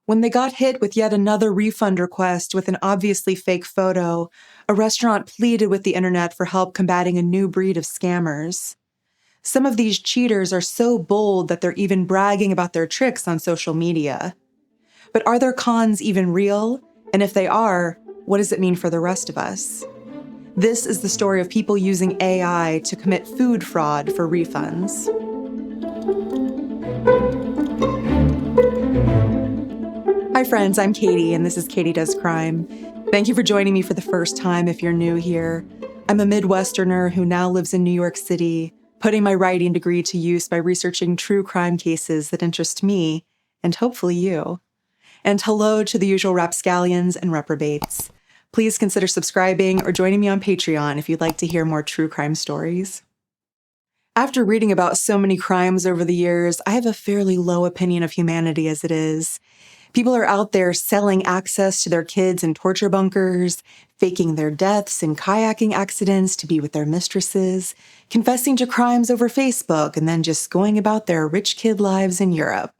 When they got hit with yet another refund request with an obviously fake photo, a restaurant pleaded with the internet for help combating a new breed of scammers. Some of these cheaters are so bold that they're even bragging about their tricks on social media. But are their cons even real? And if they are, what does it mean for the rest of us? This is the story of people using AI to commit food fraud for refunds. Hi friends, I'm Katie, and this is Katie Does Crime. Thank you for joining me for the first time if you're new here. I'm a Midwesterner who now lives in New York City, putting my writing degree to use by researching true crime cases that interest me, and hopefully you. And hello to the usual rapscallions and reprobates. Please consider subscribing or joining me on Patreon if you'd like to hear more true crime stories. After reading about so many crimes over the years, I have a fairly low opinion of humanity as it is. People are out there selling access to their kids in torture bunkers, faking their deaths in kayaking accidents to be with their mistresses, confessing to crimes over Facebook, and then just going about their rich kid lives in Europe.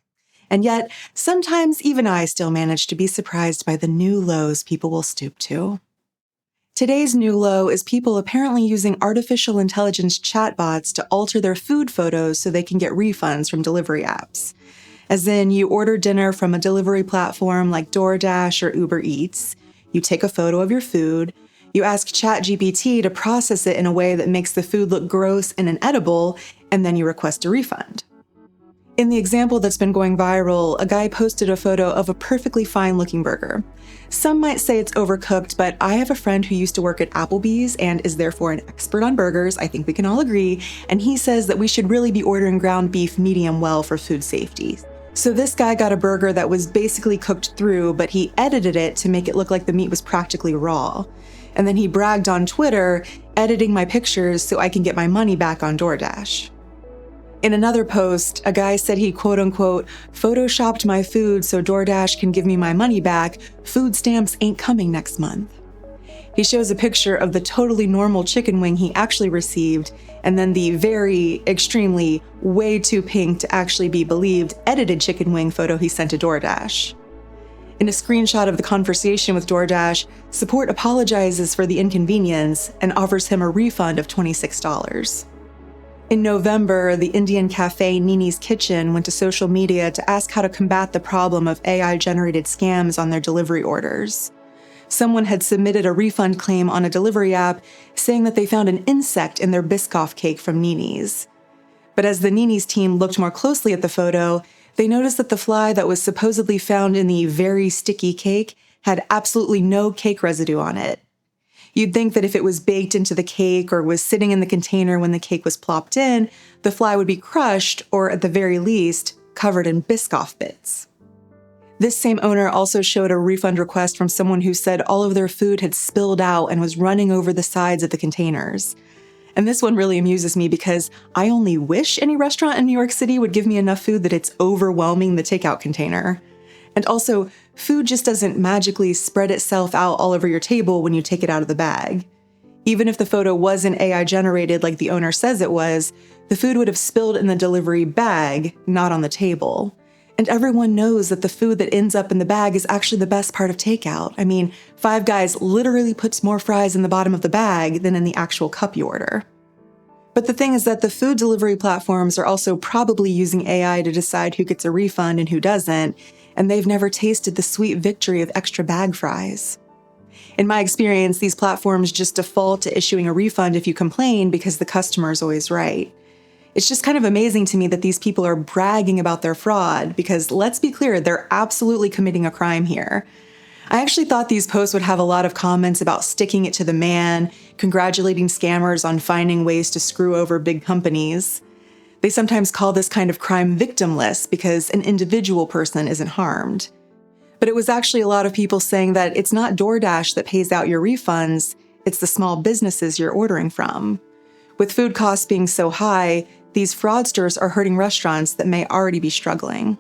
And yet, sometimes even I still manage to be surprised by the new lows people will stoop to. Today's new low is people apparently using artificial intelligence chatbots to alter their food photos so they can get refunds from delivery apps. As in, you order dinner from a delivery platform like DoorDash or Uber Eats, you take a photo of your food, you ask ChatGPT to process it in a way that makes the food look gross and inedible, and then you request a refund. In the example that's been going viral, a guy posted a photo of a perfectly fine-looking burger. Some might say it's overcooked, but I have a friend who used to work at Applebee's and is therefore an expert on burgers, I think we can all agree, and he says that we should really be ordering ground beef medium well for food safety. So this guy got a burger that was basically cooked through, but he edited it to make it look like the meat was practically raw. And then he bragged on Twitter, editing my pictures so I can get my money back on DoorDash. In another post, a guy said he quote-unquote photoshopped my food so DoorDash can give me my money back. Food stamps ain't coming next month. He shows a picture of the totally normal chicken wing he actually received, and then the very, extremely, way too pink to actually be believed edited chicken wing photo he sent to DoorDash. In a screenshot of the conversation with DoorDash, support apologizes for the inconvenience and offers him a refund of $26. In November, the Indian cafe Nini's Kitchen went to social media to ask how to combat the problem of AI-generated scams on their delivery orders. Someone had submitted a refund claim on a delivery app saying that they found an insect in their Biscoff cake from Nini's. But as the Nini's team looked more closely at the photo, they noticed that the fly that was supposedly found in the very sticky cake had absolutely no cake residue on it. You'd think that if it was baked into the cake or was sitting in the container when the cake was plopped in, the fly would be crushed or, at the very least, covered in Biscoff bits. This same owner also showed a refund request from someone who said all of their food had spilled out and was running over the sides of the containers. And this one really amuses me because I only wish any restaurant in New York City would give me enough food that it's overwhelming the takeout container. And also, food just doesn't magically spread itself out all over your table when you take it out of the bag. Even if the photo wasn't AI generated like the owner says it was, the food would have spilled in the delivery bag, not on the table. And everyone knows that the food that ends up in the bag is actually the best part of takeout. I mean, Five Guys literally puts more fries in the bottom of the bag than in the actual cup you order. But the thing is that the food delivery platforms are also probably using AI to decide who gets a refund and who doesn't, and they've never tasted the sweet victory of extra bag fries. In my experience, these platforms just default to issuing a refund if you complain because the customer is always right. It's just kind of amazing to me that these people are bragging about their fraud because, let's be clear, they're absolutely committing a crime here. I actually thought these posts would have a lot of comments about sticking it to the man, congratulating scammers on finding ways to screw over big companies. They sometimes call this kind of crime victimless because an individual person isn't harmed. But it was actually a lot of people saying that it's not DoorDash that pays out your refunds, it's the small businesses you're ordering from. With food costs being so high, these fraudsters are hurting restaurants that may already be struggling.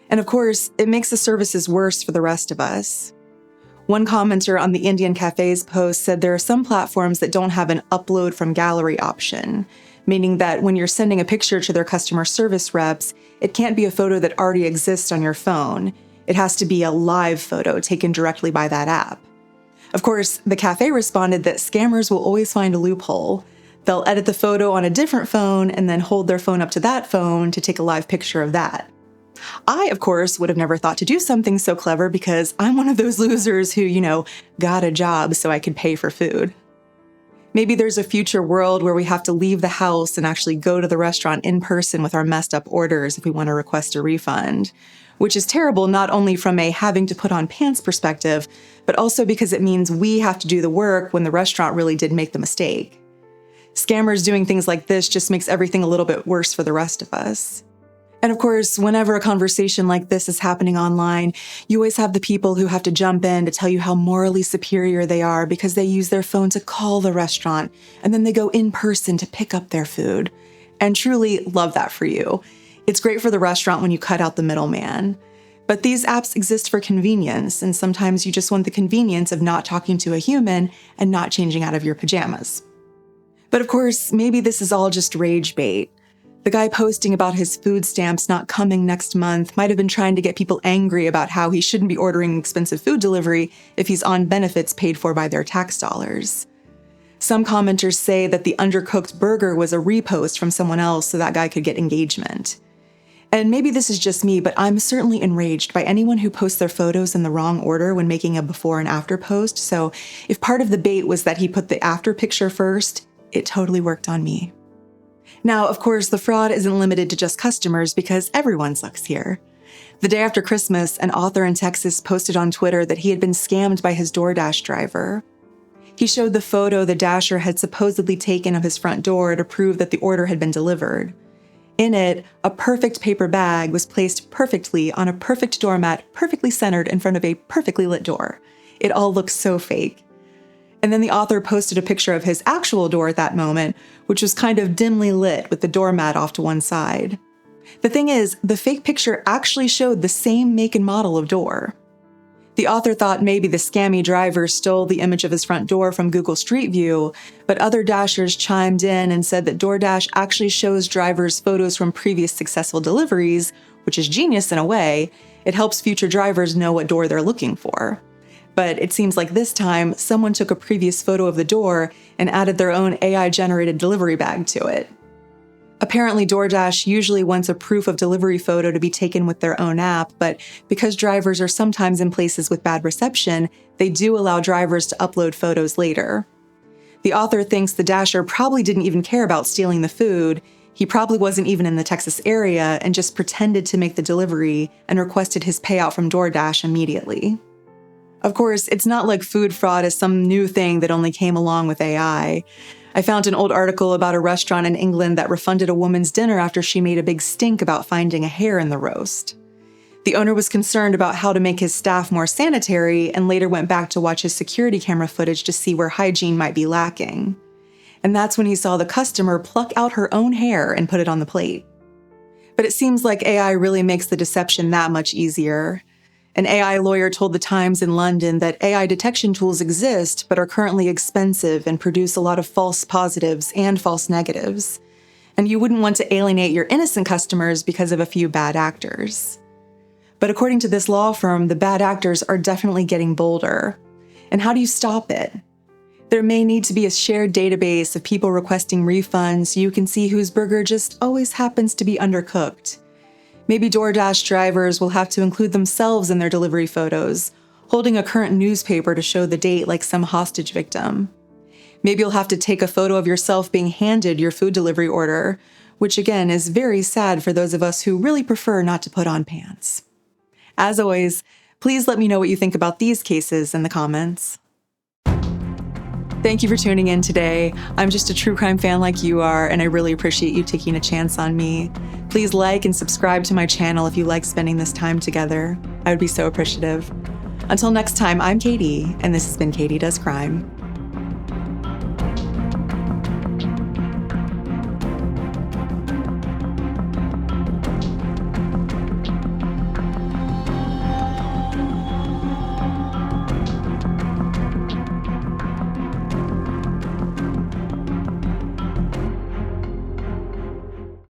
And of course, it makes the services worse for the rest of us. One commenter on the Indian Cafe's post said there are some platforms that don't have an upload from gallery option, meaning that when you're sending a picture to their customer service reps, it can't be a photo that already exists on your phone. It has to be a live photo taken directly by that app. Of course, the cafe responded that scammers will always find a loophole. They'll edit the photo on a different phone and then hold their phone up to that phone to take a live picture of that. I, of course, would have never thought to do something so clever because I'm one of those losers who, got a job so I could pay for food. Maybe there's a future world where we have to leave the house and actually go to the restaurant in person with our messed up orders if we want to request a refund, which is terrible not only from a having to put on pants perspective, but also because it means we have to do the work when the restaurant really did make the mistake. Scammers doing things like this just makes everything a little bit worse for the rest of us. And of course, whenever a conversation like this is happening online, you always have the people who have to jump in to tell you how morally superior they are because they use their phone to call the restaurant, and then they go in person to pick up their food. And truly love that for you. It's great for the restaurant when you cut out the middleman. But these apps exist for convenience, and sometimes you just want the convenience of not talking to a human and not changing out of your pajamas. But of course, maybe this is all just rage bait. The guy posting about his food stamps not coming next month might have been trying to get people angry about how he shouldn't be ordering expensive food delivery if he's on benefits paid for by their tax dollars. Some commenters say that the undercooked burger was a repost from someone else so that guy could get engagement. And maybe this is just me, but I'm certainly enraged by anyone who posts their photos in the wrong order when making a before and after post. So if part of the bait was that he put the after picture first, it totally worked on me. Now, of course, the fraud isn't limited to just customers because everyone sucks here. The day after Christmas, an author in Texas posted on Twitter that he had been scammed by his DoorDash driver. He showed the photo the Dasher had supposedly taken of his front door to prove that the order had been delivered. In it, a perfect paper bag was placed perfectly on a perfect doormat, perfectly centered in front of a perfectly lit door. It all looked so fake. And then the author posted a picture of his actual door at that moment, which was kind of dimly lit with the doormat off to one side. The thing is, the fake picture actually showed the same make and model of door. The author thought maybe the scammy driver stole the image of his front door from Google Street View, but other Dashers chimed in and said that DoorDash actually shows drivers photos from previous successful deliveries, which is genius in a way. It helps future drivers know what door they're looking for. But it seems like this time, someone took a previous photo of the door and added their own AI-generated delivery bag to it. Apparently, DoorDash usually wants a proof of delivery photo to be taken with their own app, but because drivers are sometimes in places with bad reception, they do allow drivers to upload photos later. The author thinks the Dasher probably didn't even care about stealing the food. He probably wasn't even in the Texas area and just pretended to make the delivery and requested his payout from DoorDash immediately. Of course, it's not like food fraud is some new thing that only came along with AI. I found an old article about a restaurant in England that refunded a woman's dinner after she made a big stink about finding a hair in the roast. The owner was concerned about how to make his staff more sanitary and later went back to watch his security camera footage to see where hygiene might be lacking. And that's when he saw the customer pluck out her own hair and put it on the plate. But it seems like AI really makes the deception that much easier. An AI lawyer told The Times in London that AI detection tools exist but are currently expensive and produce a lot of false positives and false negatives. And you wouldn't want to alienate your innocent customers because of a few bad actors. But according to this law firm, the bad actors are definitely getting bolder. And how do you stop it? There may need to be a shared database of people requesting refunds so you can see whose burger just always happens to be undercooked. Maybe DoorDash drivers will have to include themselves in their delivery photos, holding a current newspaper to show the date like some hostage victim. Maybe you'll have to take a photo of yourself being handed your food delivery order, which again is very sad for those of us who really prefer not to put on pants. As always, please let me know what you think about these cases in the comments. Thank you for tuning in today. I'm just a true crime fan like you are, and I really appreciate you taking a chance on me. Please like and subscribe to my channel if you like spending this time together. I would be so appreciative. Until next time, I'm Katie, and this has been Katie Does Crime.